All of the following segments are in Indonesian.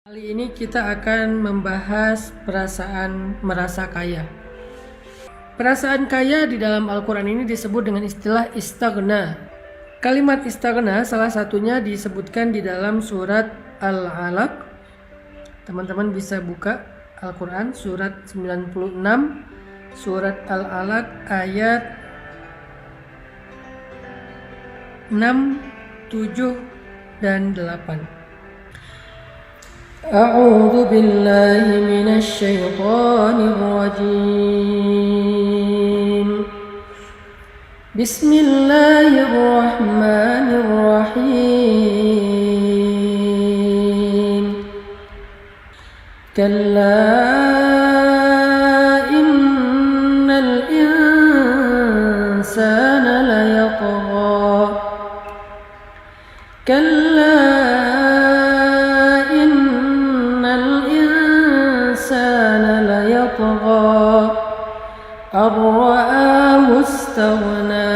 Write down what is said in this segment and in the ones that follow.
Kali ini kita akan membahas perasaan merasa kaya. Perasaan kaya di dalam Al-Quran ini disebut dengan istilah istaghna. Kalimat istaghna salah satunya disebutkan di dalam surat Al-Alaq. Teman-teman bisa buka Al-Quran surat 96, surat Al-Alaq ayat 6, 7, dan 8. أعوذ بالله من الشيطان الرجيم بسم الله الرحمن الرحيم كلا إن الإنسان ليطغى كلا أن رآه استغنى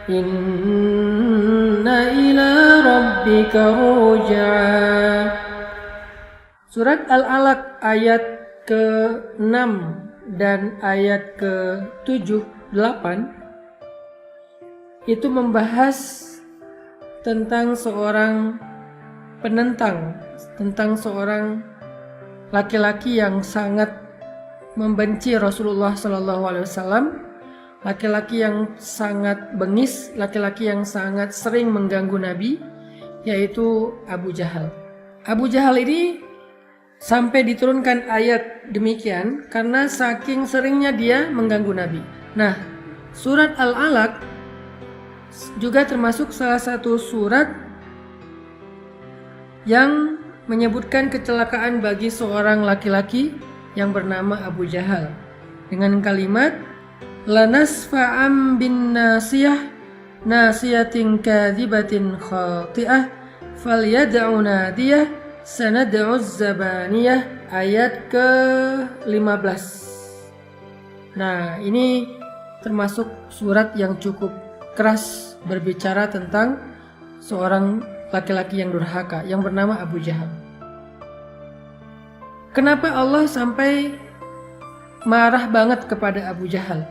إن إلى ربك الرجعى. Surat Al-Alaq ayat ke-6 dan ayat ke-7, 8 itu membahas tentang seorang penentang, tentang seorang laki-laki yang sangat membenci Rasulullah SAW, laki-laki yang sangat bengis, laki-laki yang sangat sering mengganggu Nabi, yaitu Abu Jahal. Abu Jahal ini sampai diturunkan ayat demikian karena saking seringnya dia mengganggu Nabi. Nah, surat Al-Alaq juga termasuk salah satu surat yang menyebutkan kecelakaan bagi seorang laki-laki yang bernama Abu Jahal dengan kalimat lanasfa'am bin nasiyah nasiyatin kadzibatin khati'ah falyad'u nadiyah sanad'u zabaniyah ayat ke-15. Nah, ini termasuk surat yang cukup keras berbicara tentang seorang laki-laki yang durhaka yang bernama Abu Jahal. Kenapa Allah sampai marah banget kepada Abu Jahal?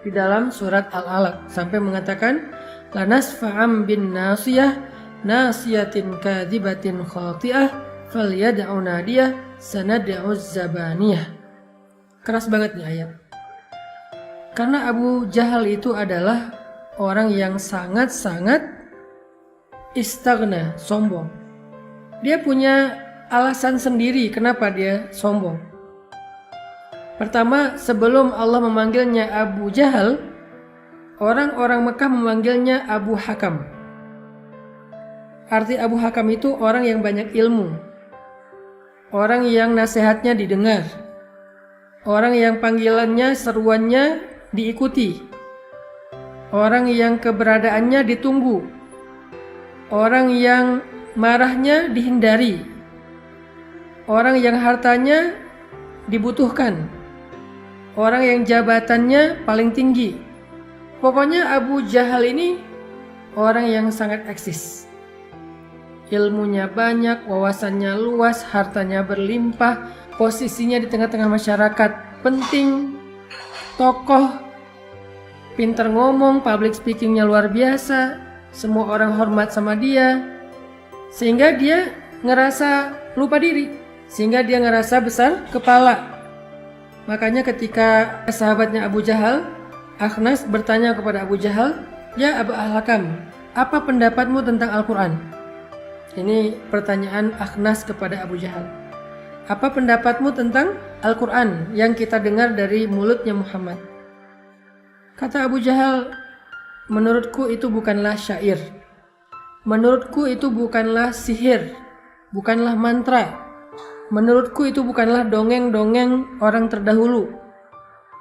Di dalam surat Al-Alaq sampai mengatakan lanasfa'am bin nasiyah nasiyatin kadzibatin khati'ah falyad'u nadiyah sanad'u zabaniyah. Keras banget nih ayat. Karena Abu Jahal itu adalah orang yang sangat-sangat istaghna, sombong. Dia punya alasan sendiri kenapa dia sombong. Pertama, sebelum Allah memanggilnya Abu Jahal, orang-orang Mekah memanggilnya Abu Hakam. Arti Abu Hakam itu orang yang banyak ilmu, orang yang nasihatnya didengar, orang yang panggilannya, seruannya diikuti, orang yang keberadaannya ditunggu, orang yang marahnya dihindari, orang yang hartanya dibutuhkan, orang yang jabatannya paling tinggi. Pokoknya Abu Jahal ini orang yang sangat eksis. Ilmunya banyak, wawasannya luas, hartanya berlimpah, posisinya di tengah-tengah masyarakat penting, tokoh, pintar ngomong, public speakingnya luar biasa, semua orang hormat sama dia, sehingga dia ngerasa lupa diri. Sehingga dia ngerasa besar kepala. Makanya ketika sahabatnya Abu Jahal, Akhnas bertanya kepada Abu Jahal, "Ya Abu Hakam, apa pendapatmu tentang Al-Quran?" Ini pertanyaan Akhnas kepada Abu Jahal. Apa pendapatmu tentang Al-Quran yang kita dengar dari mulutnya Muhammad? Kata Abu Jahal, "Menurutku itu bukanlah syair. Menurutku itu bukanlah sihir, bukanlah mantra. Menurutku itu bukanlah dongeng-dongeng orang terdahulu.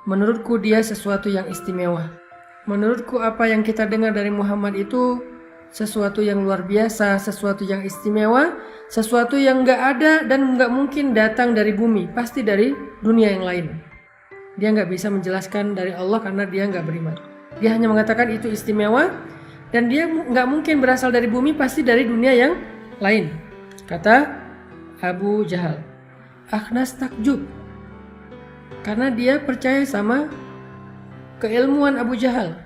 Menurutku dia sesuatu yang istimewa. Menurutku apa yang kita dengar dari Muhammad itu sesuatu yang luar biasa, sesuatu yang istimewa, sesuatu yang gak ada dan gak mungkin datang dari bumi, pasti dari dunia yang lain." Dia gak bisa menjelaskan dari Allah karena dia gak beriman. Dia hanya mengatakan itu istimewa dan dia nggak mungkin berasal dari bumi, pasti dari dunia yang lain. Kata Abu Jahal. Akhnas takjub karena dia percaya sama keilmuan Abu Jahal.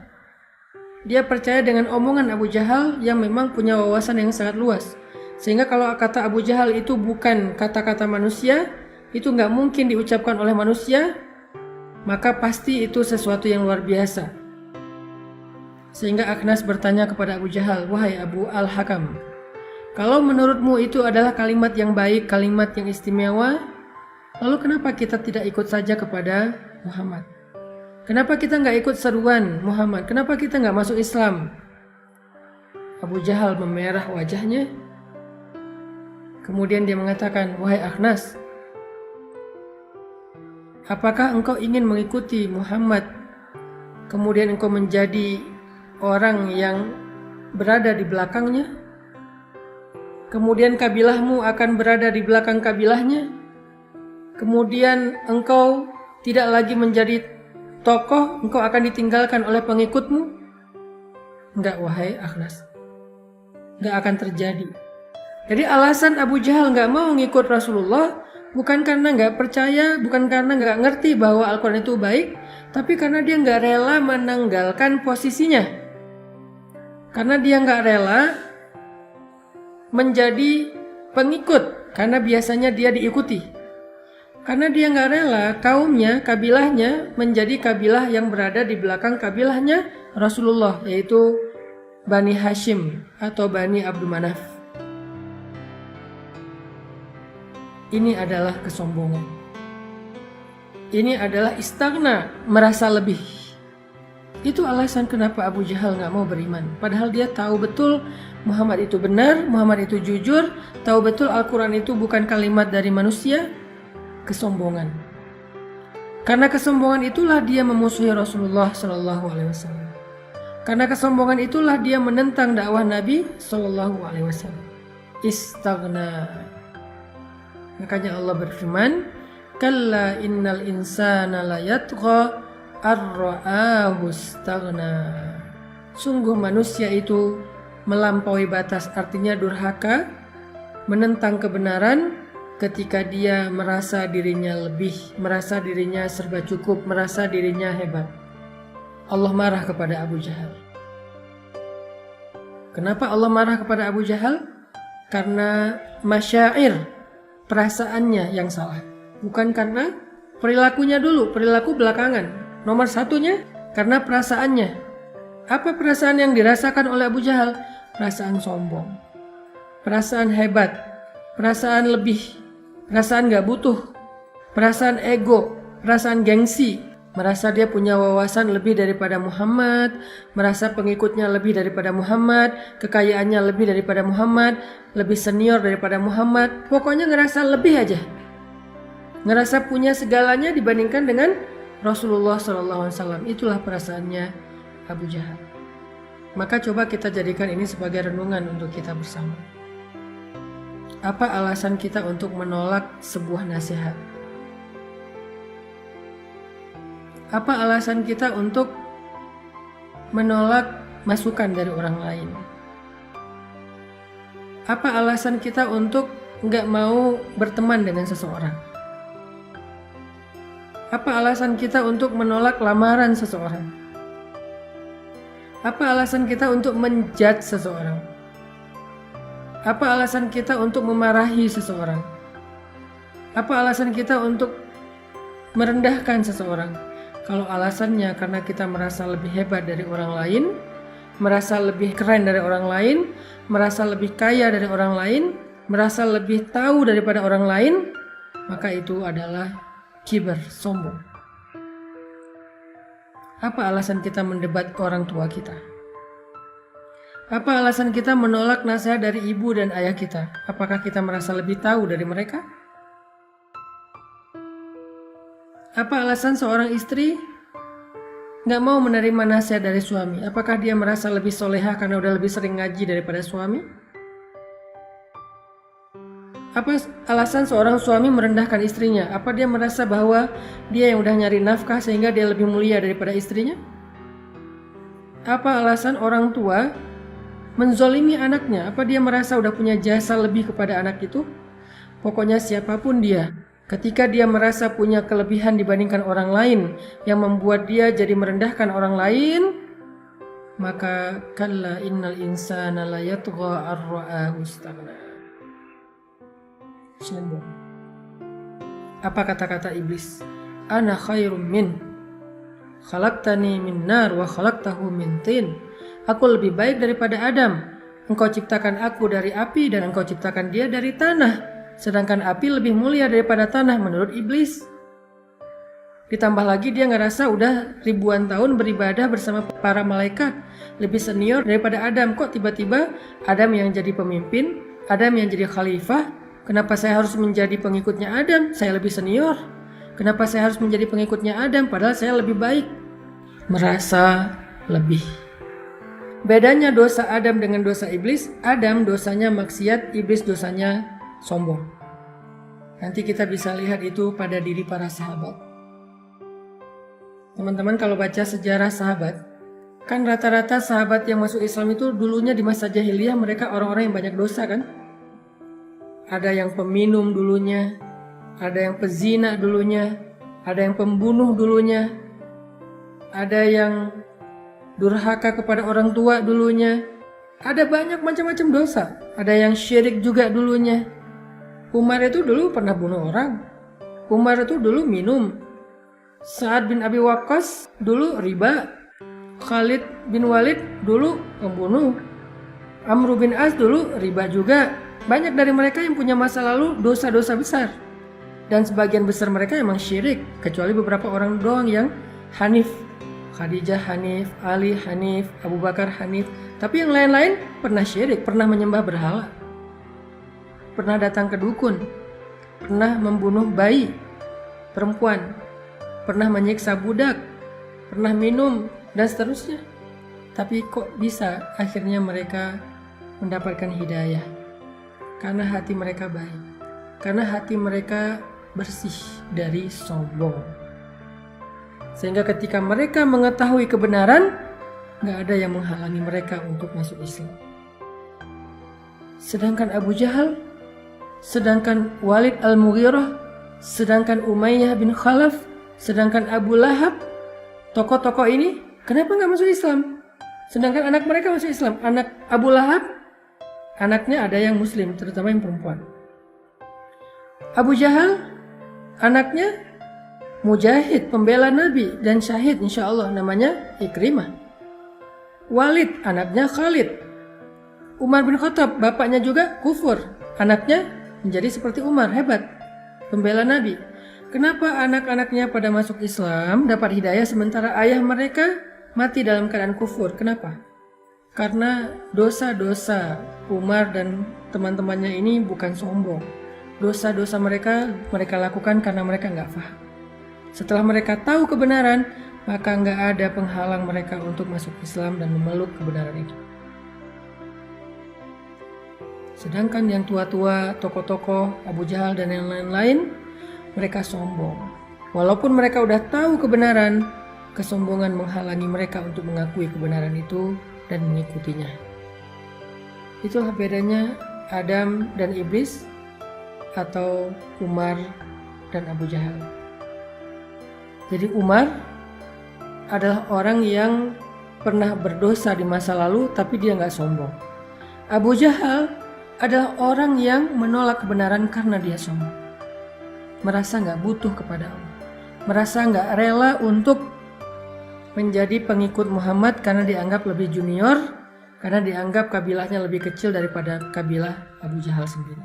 Dia percaya dengan omongan Abu Jahal yang memang punya wawasan yang sangat luas. Sehingga kalau kata Abu Jahal itu bukan kata-kata manusia, itu nggak mungkin diucapkan oleh manusia, maka pasti itu sesuatu yang luar biasa. Sehingga Akhnas bertanya kepada Abu Jahal, "Wahai Abu Al-Hakam, kalau menurutmu itu adalah kalimat yang baik, kalimat yang istimewa, lalu kenapa kita tidak ikut saja kepada Muhammad? Kenapa kita nggak ikut seruan Muhammad? Kenapa kita nggak masuk Islam?" Abu Jahal memerah wajahnya. Kemudian dia mengatakan, "Wahai Akhnas, apakah engkau ingin mengikuti Muhammad, kemudian engkau menjadi orang yang berada di belakangnya? Kemudian kabilahmu akan berada di belakang kabilahnya? Kemudian engkau tidak lagi menjadi tokoh, engkau akan ditinggalkan oleh pengikutmu?" Enggak, wahai Akhnas, enggak akan terjadi. Jadi alasan Abu Jahal enggak mau ngikut Rasulullah bukan karena enggak percaya, bukan karena enggak ngerti bahwa Al-Quran itu baik, tapi karena dia enggak rela menanggalkan posisinya. Karena dia enggak rela menjadi pengikut, karena biasanya dia diikuti. Karena dia nggak rela kaumnya, kabilahnya menjadi kabilah yang berada di belakang kabilahnya Rasulullah, yaitu Bani Hashim atau Bani Abdul Manaf. Ini adalah kesombongan. Ini adalah istighna, merasa lebih. Itu alasan kenapa Abu Jahal nggak mau beriman. Padahal dia tahu betul Muhammad itu benar, Muhammad itu jujur, tahu betul Al-Quran itu bukan kalimat dari manusia. Kesombongan. Karena kesombongan itulah dia memusuhi Rasulullah SAW. Karena kesombongan itulah dia menentang dakwah Nabi SAW. Istaghna. Makanya Allah berfirman, "Kalla innal insana layatgha ar-ra'ahu istaghna." Sungguh manusia itu melampaui batas, artinya durhaka, menentang kebenaran ketika dia merasa dirinya lebih, merasa dirinya serba cukup, merasa dirinya hebat. Allah marah kepada Abu Jahal. Kenapa Allah marah kepada Abu Jahal? Karena masyair, perasaannya yang salah. Bukan karena perilakunya dulu, perilaku belakangan. Nomor satunya karena perasaannya. Apa perasaan yang dirasakan oleh Abu Jahal? Perasaan sombong, perasaan hebat, perasaan lebih, perasaan gak butuh, perasaan ego, perasaan gengsi, merasa dia punya wawasan lebih daripada Muhammad, merasa pengikutnya lebih daripada Muhammad, kekayaannya lebih daripada Muhammad, lebih senior daripada Muhammad, pokoknya ngerasa lebih aja. Ngerasa punya segalanya dibandingkan dengan Rasulullah SAW. Itulah perasaannya Abu Jahal. Maka coba kita jadikan ini sebagai renungan untuk kita bersama. Apa alasan kita untuk menolak sebuah nasihat? Apa alasan kita untuk menolak masukan dari orang lain? Apa alasan kita untuk nggak mau berteman dengan seseorang? Apa alasan kita untuk menolak lamaran seseorang? Apa alasan kita untuk menjudge seseorang? Apa alasan kita untuk memarahi seseorang? Apa alasan kita untuk merendahkan seseorang? Kalau alasannya karena kita merasa lebih hebat dari orang lain, merasa lebih keren dari orang lain, merasa lebih kaya dari orang lain, merasa lebih tahu daripada orang lain, maka itu adalah kibar, sombong. Apa alasan kita mendebat orang tua kita? Apa alasan kita menolak nasihat dari ibu dan ayah kita? Apakah kita merasa lebih tahu dari mereka? Apa alasan seorang istri nggak mau menerima nasihat dari suami? Apakah dia merasa lebih soleha karena udah lebih sering ngaji daripada suami? Apa alasan seorang suami merendahkan istrinya? Apa dia merasa bahwa dia yang udah nyari nafkah sehingga dia lebih mulia daripada istrinya? Apa alasan orang tua menzolimi anaknya? Apa dia merasa udah punya jasa lebih kepada anak itu? Pokoknya siapapun dia, ketika dia merasa punya kelebihan dibandingkan orang lain yang membuat dia jadi merendahkan orang lain, maka kalla innal insana la yatgha ar-ra'ahu istaghna. Sombong. Apa kata-kata iblis? Ana khairum min khalaqtani min nar wa khalaqtahu min tin. Aku lebih baik daripada Adam. Engkau ciptakan aku dari api dan engkau ciptakan dia dari tanah. Sedangkan api lebih mulia daripada tanah menurut iblis. Ditambah lagi dia ngerasa udah ribuan tahun beribadah bersama para malaikat, lebih senior daripada Adam. Kok tiba-tiba Adam yang jadi pemimpin, Adam yang jadi khalifah? Kenapa saya harus menjadi pengikutnya Adam? Saya lebih senior. Kenapa saya harus menjadi pengikutnya Adam padahal saya lebih baik? Merasa lebih. Bedanya dosa Adam dengan dosa iblis, Adam dosanya maksiat, iblis dosanya sombong. Nanti kita bisa lihat itu pada diri para sahabat. Teman-teman kalau baca sejarah sahabat, kan rata-rata sahabat yang masuk Islam itu dulunya di masa jahiliyah mereka orang-orang yang banyak dosa kan? Ada yang peminum dulunya, ada yang pezina dulunya, ada yang pembunuh dulunya, ada yang durhaka kepada orang tua dulunya, ada banyak macam-macam dosa, ada yang syirik juga dulunya. Umar itu dulu pernah bunuh orang, Umar itu dulu minum, Sa'ad bin Abi Waqqas dulu riba, Khalid bin Walid dulu pembunuh, Amr bin As dulu riba juga. Banyak dari mereka yang punya masa lalu dosa-dosa besar. Dan sebagian besar mereka emang syirik, kecuali beberapa orang doang yang hanif. Khadijah hanif, Ali hanif, Abu Bakar hanif. Tapi yang lain-lain pernah syirik, pernah menyembah berhala, pernah datang ke dukun, pernah membunuh bayi, perempuan, pernah menyiksa budak, pernah minum, dan seterusnya. Tapi kok bisa akhirnya mereka mendapatkan hidayah? Karena hati mereka baik, karena hati mereka bersih dari sombong. Sehingga ketika mereka mengetahui kebenaran, gak ada yang menghalangi mereka untuk masuk Islam. Sedangkan Abu Jahal, sedangkan Walid al-Mughirah, sedangkan Umayyah bin Khalaf, sedangkan Abu Lahab, tokoh-tokoh ini kenapa gak masuk Islam? Sedangkan anak mereka masuk Islam. Anak Abu Lahab, anaknya ada yang muslim, terutama yang perempuan. Abu Jahal, anaknya mujahid, pembela Nabi dan syahid insya Allah, namanya Ikrimah. Walid, anaknya Khalid. Umar bin Khattab, bapaknya juga kufur, anaknya menjadi seperti Umar, hebat, pembela Nabi. Kenapa anak-anaknya pada masuk Islam, dapat hidayah, sementara ayah mereka mati dalam keadaan kufur? Kenapa? Karena dosa-dosa Umar dan teman-temannya ini bukan sombong. Dosa-dosa mereka lakukan karena mereka nggak paham. Setelah mereka tahu kebenaran, maka nggak ada penghalang mereka untuk masuk Islam dan memeluk kebenaran itu. Sedangkan yang tua-tua, tokoh-tokoh, Abu Jahal dan yang lain-lain, mereka sombong. Walaupun mereka udah tahu kebenaran, kesombongan menghalangi mereka untuk mengakui kebenaran itu dan mengikutinya. Itulah bedanya Adam dan iblis, atau Umar dan Abu Jahal. Jadi Umar adalah orang yang pernah berdosa di masa lalu tapi dia nggak sombong. Abu Jahal adalah orang yang menolak kebenaran karena dia sombong, merasa nggak butuh kepada Allah, merasa nggak rela untuk menjadi pengikut Muhammad karena dianggap lebih junior, karena dianggap kabilahnya lebih kecil daripada kabilah Abu Jahal sendiri.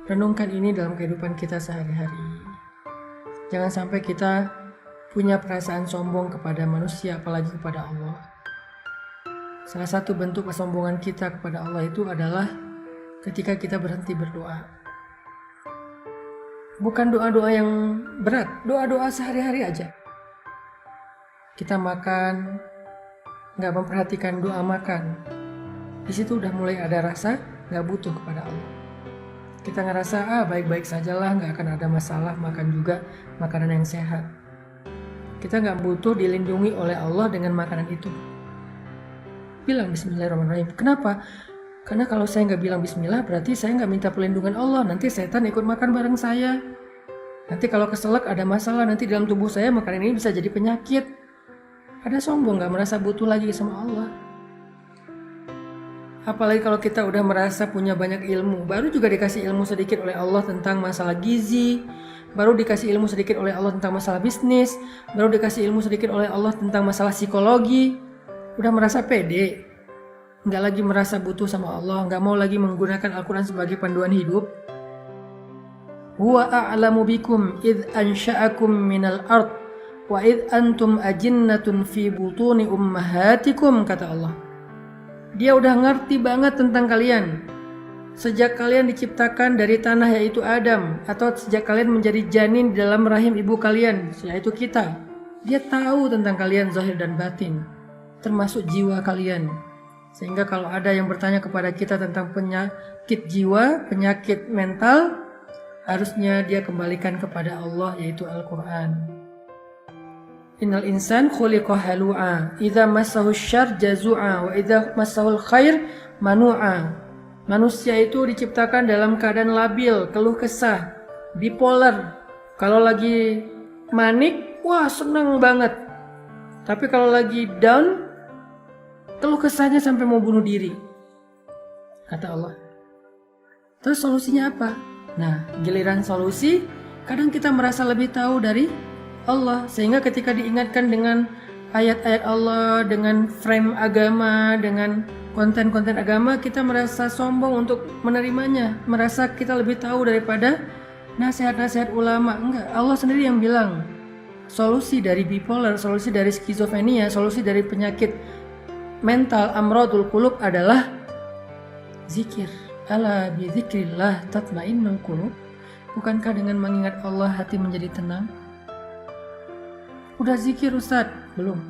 Renungkan ini dalam kehidupan kita sehari-hari. Jangan sampai kita punya perasaan sombong kepada manusia, apalagi kepada Allah. Salah satu bentuk kesombongan kita kepada Allah itu adalah ketika kita berhenti berdoa. Bukan doa-doa yang berat, doa-doa sehari-hari aja. Kita makan, nggak memperhatikan doa makan. Di situ udah mulai ada rasa nggak butuh kepada Allah. Kita ngerasa baik-baik sajalah, nggak akan ada masalah, makan juga makanan yang sehat. Kita nggak butuh dilindungi oleh Allah dengan makanan itu. Bilang Bismillahirrahmanirrahim. Kenapa? Karena kalau saya nggak bilang bismillah, berarti saya nggak minta perlindungan Allah. Nanti setan ikut makan bareng saya. Nanti kalau keselak ada masalah, nanti dalam tubuh saya makanan ini bisa jadi penyakit. Ada sombong, nggak merasa butuh lagi sama Allah. Apalagi kalau kita udah merasa punya banyak ilmu, baru juga dikasih ilmu sedikit oleh Allah tentang masalah gizi, baru dikasih ilmu sedikit oleh Allah tentang masalah bisnis, baru dikasih ilmu sedikit oleh Allah tentang masalah psikologi, udah merasa pede, nggak lagi merasa butuh sama Allah, nggak mau lagi menggunakan Al-Quran sebagai panduan hidup. Huwa a'lamu bikum idh ansha'akum minal ard wa idh antum ajinnatun fi butuni ummahatikum, kata Allah. Dia udah ngerti banget tentang kalian. Sejak kalian diciptakan dari tanah yaitu Adam, atau sejak kalian menjadi janin di dalam rahim ibu kalian yaitu kita. Dia tahu tentang kalian zahir dan batin, termasuk jiwa kalian. Sehingga kalau ada yang bertanya kepada kita tentang penyakit jiwa, penyakit mental, harusnya dia kembalikan kepada Allah yaitu Al-Quran. Innal insan khuliqa halu'a, idza massahu syarr jazu'a, wa idza massahul khair manu'a. Manusia itu diciptakan dalam keadaan labil, keluh kesah, bipolar. Kalau lagi manik, wah senang banget. Tapi kalau lagi down, keluh kesahnya sampai mau bunuh diri, kata Allah. Terus solusinya apa? Nah, giliran solusi, kadang kita merasa lebih tahu dari Allah, sehingga ketika diingatkan dengan ayat-ayat Allah, dengan frame agama, dengan konten-konten agama, kita merasa sombong untuk menerimanya, merasa kita lebih tahu daripada nasihat-nasihat ulama. Enggak, Allah sendiri yang bilang solusi dari bipolar, solusi dari skizofrenia, solusi dari penyakit mental amradul qulub adalah zikir. Ala bi dzikrillah tatmainnul qulub. Bukankah dengan mengingat Allah hati menjadi tenang? Udah zikir Ustadz? Belum.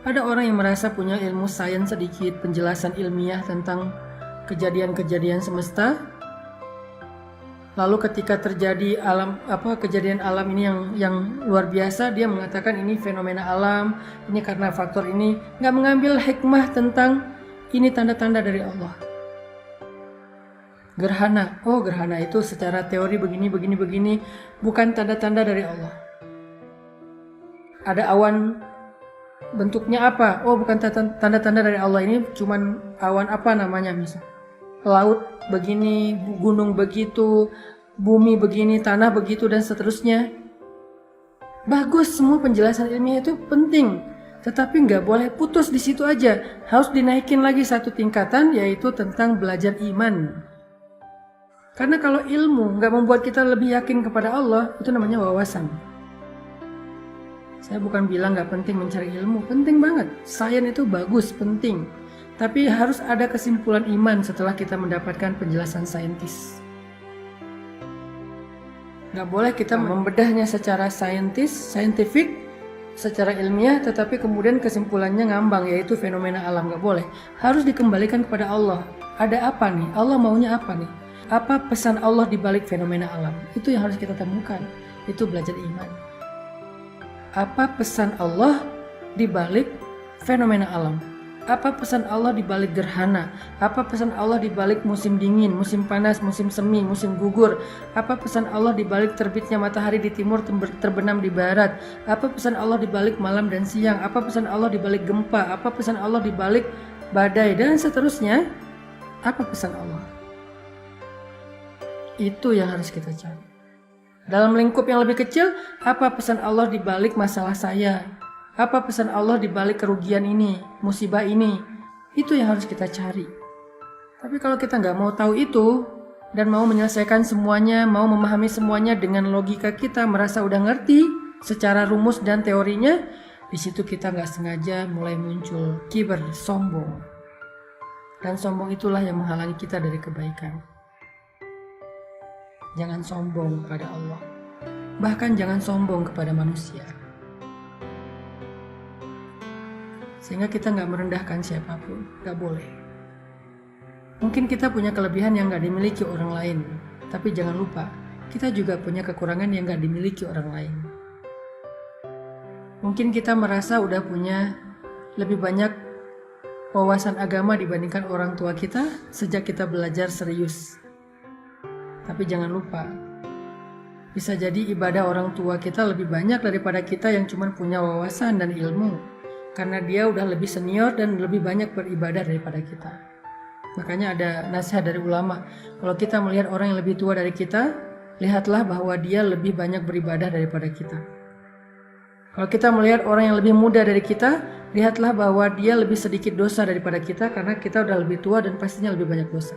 Ada orang yang merasa punya ilmu sains sedikit, penjelasan ilmiah tentang kejadian-kejadian semesta. Lalu ketika terjadi kejadian alam ini yang luar biasa, dia mengatakan ini fenomena alam, ini karena faktor ini, nggak mengambil hikmah tentang ini tanda-tanda dari Allah. Gerhana, oh gerhana itu secara teori begini, bukan tanda-tanda dari Allah. Ada awan, bentuknya apa? Oh bukan tanda-tanda dari Allah, ini cuman awan apa namanya misal. Laut begini, gunung begitu, bumi begini, tanah begitu, dan seterusnya. Bagus, semua penjelasan ilmiah itu penting, tetapi nggak boleh putus di situ aja. Harus dinaikin lagi satu tingkatan, yaitu tentang belajar iman. Karena kalau ilmu nggak membuat kita lebih yakin kepada Allah, itu namanya wawasan. Saya bukan bilang nggak penting mencari ilmu, penting banget. Sains itu bagus, penting. Tapi harus ada kesimpulan iman setelah kita mendapatkan penjelasan saintis. Nggak boleh kita membedahnya secara scientific, secara ilmiah, tetapi kemudian kesimpulannya ngambang, yaitu fenomena alam. Nggak boleh. Harus dikembalikan kepada Allah. Ada apa nih? Allah maunya apa nih? Apa pesan Allah di balik fenomena alam? Itu yang harus kita temukan. Itu belajar iman. Apa pesan Allah di balik fenomena alam? Apa pesan Allah di balik gerhana? Apa pesan Allah di balik musim dingin, musim panas, musim semi, musim gugur? Apa pesan Allah di balik terbitnya matahari di timur terbenam di barat? Apa pesan Allah di balik malam dan siang? Apa pesan Allah di balik gempa? Apa pesan Allah di balik badai dan seterusnya? Apa pesan Allah? Itu yang harus kita cari. Dalam lingkup yang lebih kecil, apa pesan Allah di balik masalah saya? Apa pesan Allah di balik kerugian ini, musibah ini? Itu yang harus kita cari. Tapi kalau kita nggak mau tahu itu, dan mau menyelesaikan semuanya, mau memahami semuanya dengan logika kita, merasa udah ngerti secara rumus dan teorinya, di situ kita nggak sengaja mulai muncul kibar, sombong. Dan sombong itulah yang menghalangi kita dari kebaikan. Jangan sombong pada Allah. Bahkan jangan sombong kepada manusia. Sehingga kita nggak merendahkan siapapun. Nggak boleh. Mungkin kita punya kelebihan yang nggak dimiliki orang lain. Tapi jangan lupa, kita juga punya kekurangan yang nggak dimiliki orang lain. Mungkin kita merasa udah punya lebih banyak wawasan agama dibandingkan orang tua kita sejak kita belajar serius. Tapi jangan lupa, bisa jadi ibadah orang tua kita lebih banyak daripada kita yang cuma punya wawasan dan ilmu, karena dia udah lebih senior dan lebih banyak beribadah daripada kita. Makanya ada nasihat dari ulama, kalau kita melihat orang yang lebih tua dari kita, lihatlah bahwa dia lebih banyak beribadah daripada kita. Kalau kita melihat orang yang lebih muda dari kita, lihatlah bahwa dia lebih sedikit dosa daripada kita, karena kita udah lebih tua dan pastinya lebih banyak dosa.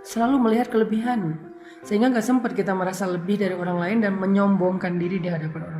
Selalu melihat kelebihan, sehingga gak sempat kita merasa lebih dari orang lain dan menyombongkan diri di hadapan orang